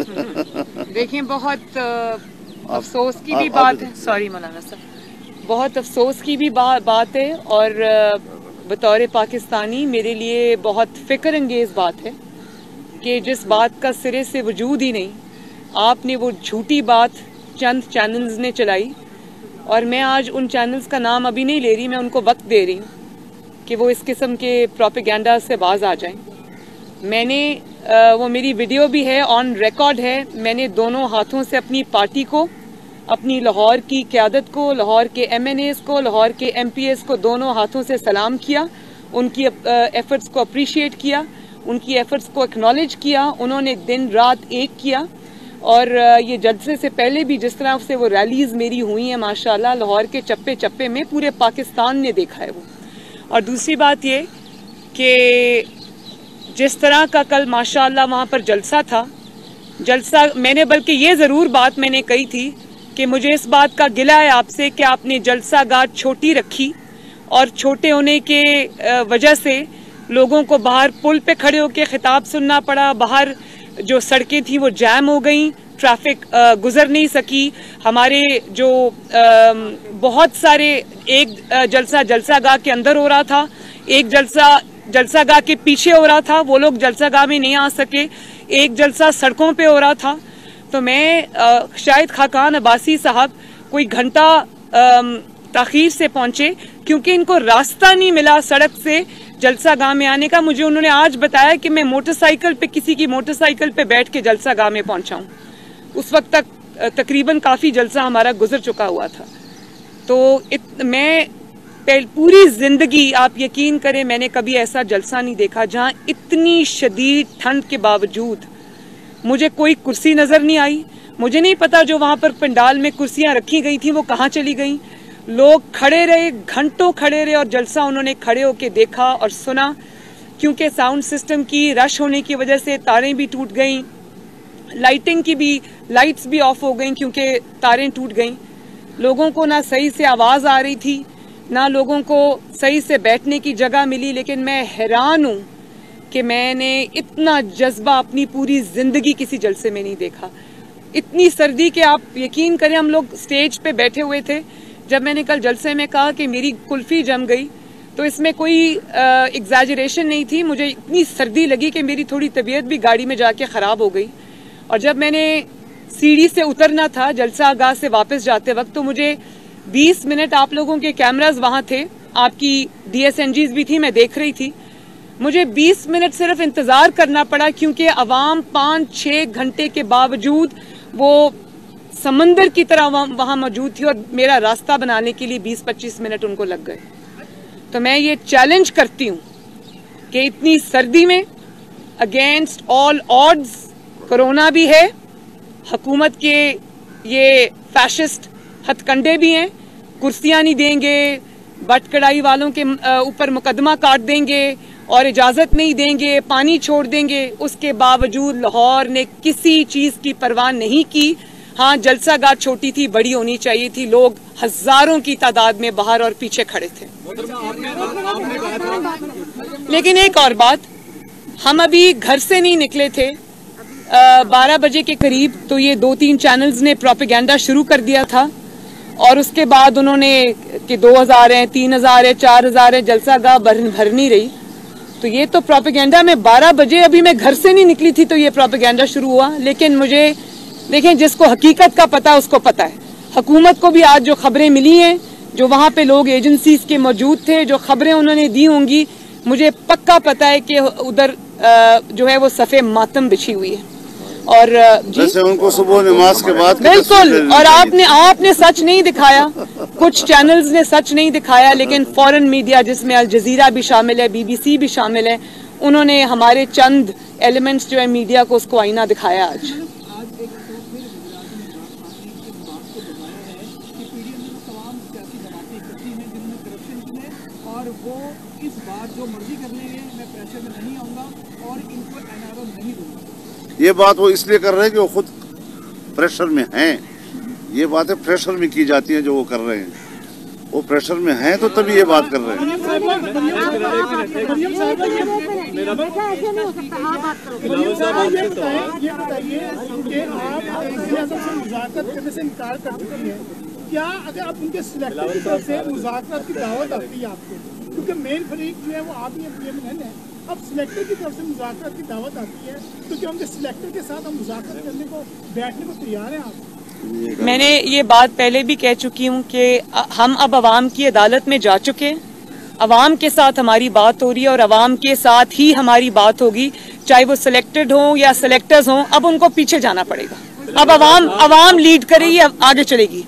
देखिए, बहुत अफसोस की भी बात है, सॉरी मौलाना साहब, बहुत अफसोस की भी बात है और बतौर पाकिस्तानी मेरे लिए बहुत फ़िक्र अंगेज़ बात है कि जिस बात का सिरे से वजूद ही नहीं, आपने वो झूठी बात चंद चैनल्स ने चलाई। और मैं आज उन चैनल्स का नाम अभी नहीं ले रही, मैं उनको वक्त दे रही हूँ कि वो इस किस्म के प्रोपेगेंडा से बाज आ जाएं। मैंने वो मेरी वीडियो भी है, ऑन रिकॉर्ड है, मैंने दोनों हाथों से अपनी पार्टी को, अपनी लाहौर की क़यादत को, लाहौर के MNAs को, लाहौर के MPs को दोनों हाथों से सलाम किया, उनकी एफर्ट्स को अप्रिशिएट किया, उनकी एफर्ट्स को एक्नॉलेज किया। उन्होंने दिन रात एक किया और ये जलसे से पहले भी जिस तरह से वो रैलीज मेरी हुई हैं माशाल्लाह, लाहौर के चप्पे चप्पे में पूरे पाकिस्तान ने देखा है वो। और दूसरी बात ये कि जिस तरह का कल माशाल्लाह वहाँ पर जलसा था, जलसा मैंने बल्कि ये ज़रूर बात मैंने कही थी कि मुझे इस बात का गिला है आपसे कि आपने जलसा गाह छोटी रखी और छोटे होने के वजह से लोगों को बाहर पुल पे खड़े होकर खिताब सुनना पड़ा, बाहर जो सड़कें थी वो जैम हो गई, ट्रैफिक गुजर नहीं सकी। हमारे जो बहुत सारे, एक जलसा गाह के अंदर हो रहा था, एक जलसा गाह के पीछे हो रहा था, वो लोग जलसा गाह में नहीं आ सके, एक जलसा सड़कों पे हो रहा था। तो मैं शायद खाकान अब्बासी साहब कोई घंटा ताखीर से पहुंचे क्योंकि इनको रास्ता नहीं मिला सड़क से जलसा गाह में आने का। मुझे उन्होंने आज बताया कि मैं मोटरसाइकिल पे, किसी की मोटरसाइकिल पे बैठ के जलसा गाह में पहुंचा हूं। उस वक्त तक तकरीबन काफ़ी जलसा हमारा गुजर चुका हुआ था। तो मैं पूरी ज़िंदगी, आप यकीन करें, मैंने कभी ऐसा जलसा नहीं देखा जहां इतनी शदीद ठंड के बावजूद मुझे कोई कुर्सी नज़र नहीं आई। मुझे नहीं पता जो वहां पर पंडाल में कुर्सियां रखी गई थी वो कहाँ चली गई। लोग खड़े रहे, घंटों खड़े रहे और जलसा उन्होंने खड़े होके देखा और सुना। क्योंकि साउंड सिस्टम की रश होने की वजह से तारें भी टूट गईं, लाइटिंग की भी, लाइट्स भी ऑफ हो गईं क्योंकि तारें टूट गईं। लोगों को ना सही से आवाज़ आ रही थी, ना लोगों को सही से बैठने की जगह मिली। लेकिन मैं हैरान हूँ कि मैंने इतना जज्बा अपनी पूरी ज़िंदगी किसी जलसे में नहीं देखा। इतनी सर्दी के आप यकीन करें, हम लोग स्टेज पे बैठे हुए थे। जब मैंने कल जलसे में कहा कि मेरी कुल्फ़ी जम गई, तो इसमें कोई एग्जैजरेशन नहीं थी। मुझे इतनी सर्दी लगी कि मेरी थोड़ी तबीयत भी गाड़ी में जाके ख़राब हो गई। और जब मैंने सीढ़ी से उतरना था जलसा गाह से वापस जाते वक्त, तो मुझे 20 मिनट, आप लोगों के कैमराज वहाँ थे, आपकी DSNGs भी थी, मैं देख रही थी, मुझे 20 मिनट सिर्फ इंतज़ार करना पड़ा क्योंकि अवाम 5-6 घंटे के बावजूद वो समंदर की तरह वहाँ मौजूद थी और मेरा रास्ता बनाने के लिए 20-25 मिनट उनको लग गए। तो मैं ये चैलेंज करती हूँ कि इतनी सर्दी में अगेंस्ट ऑल ऑड्स, कोरोना भी है, हुकूमत के ये फैशिस्ट हथकंडे भी हैं, कुर्सियाँ नहीं देंगे, बट कढ़ाई वालों के ऊपर मुकदमा काट देंगे और इजाज़त नहीं देंगे, पानी छोड़ देंगे। उसके बावजूद लाहौर ने किसी चीज़ की परवाह नहीं की। हाँ, जलसा गाह छोटी थी, बड़ी होनी चाहिए थी। लोग हजारों की तादाद में बाहर और पीछे खड़े थे। लेकिन एक और बात, हम अभी घर से नहीं निकले थे 12 बजे के करीब, तो ये 2-3 चैनल्स ने प्रोपेगेंडा शुरू कर दिया था और उसके बाद उन्होंने कि 2000 है, 3000 है, 4000 है, जलसा गाह भर नहीं रही। तो ये तो प्रोपेगेंडा में 12 बजे, अभी मैं घर से नहीं निकली थी तो ये प्रोपेगेंडा शुरू हुआ। लेकिन मुझे देखें, जिसको हकीकत का पता है उसको पता है। हुकूमत को भी आज जो खबरें मिली हैं, जो वहाँ पे लोग एजेंसीज के मौजूद थे, जो खबरें उन्होंने दी होंगी, मुझे पक्का पता है कि उधर जो है वो सफ़े मातम बिछी हुई है। और जैसे उनको सुबह नमाज के बाद बिल्कुल, और आपने सच नहीं दिखाया, कुछ चैनल्स ने सच नहीं दिखाया, लेकिन फॉरेन मीडिया जिसमें अल जजीरा भी शामिल है, BBC भी शामिल है, उन्होंने हमारे चंद एलिमेंट्स जो है मीडिया को उसको आईना दिखाया। आज और वो इस बार जो मर्जी कर लेंगे, मैं प्रेशर में नहीं आऊंगा और इनको NRO नहीं दूंगा। ये बात वो इसलिए कर रहे हैं कि वो खुद प्रेशर में हैं। ये बातें प्रेशर में की जाती हैं जो वो कर रहे हैं। वो प्रेशर में हैं तो तभी ये बात कर रहे हैं। मरियम साहब ये बताइए कि आप वज़ीर-ए-आज़म से मुज़ाकरात करने से इनकार कर चुकी हैं। क्या अगर आप उनके सिलेक्टर की तरफ से मुज़ाकरात की दावत आती है आपको, क्योंकि मेन फरीक जो है वो आप ही एमपीएमएन है, अब सिलेक्टर की तरफ से मुज़ाकरात की दावत आती है तो क्या उनके सिलेक्टर के साथ हम मुज़ाकरात करने को बैठने को तैयार हैं आप? मैंने ये बात पहले भी कह चुकी हूँ कि हम अब अवाम की अदालत में जा चुके हैं। अवाम के साथ हमारी बात हो रही है और अवाम के साथ ही हमारी बात होगी, चाहे वो सिलेक्टेड हों या सिलेक्टर्स हों। अब उनको पीछे जाना पड़ेगा। अब अवाम लीड करेगी, अब आगे चलेगी।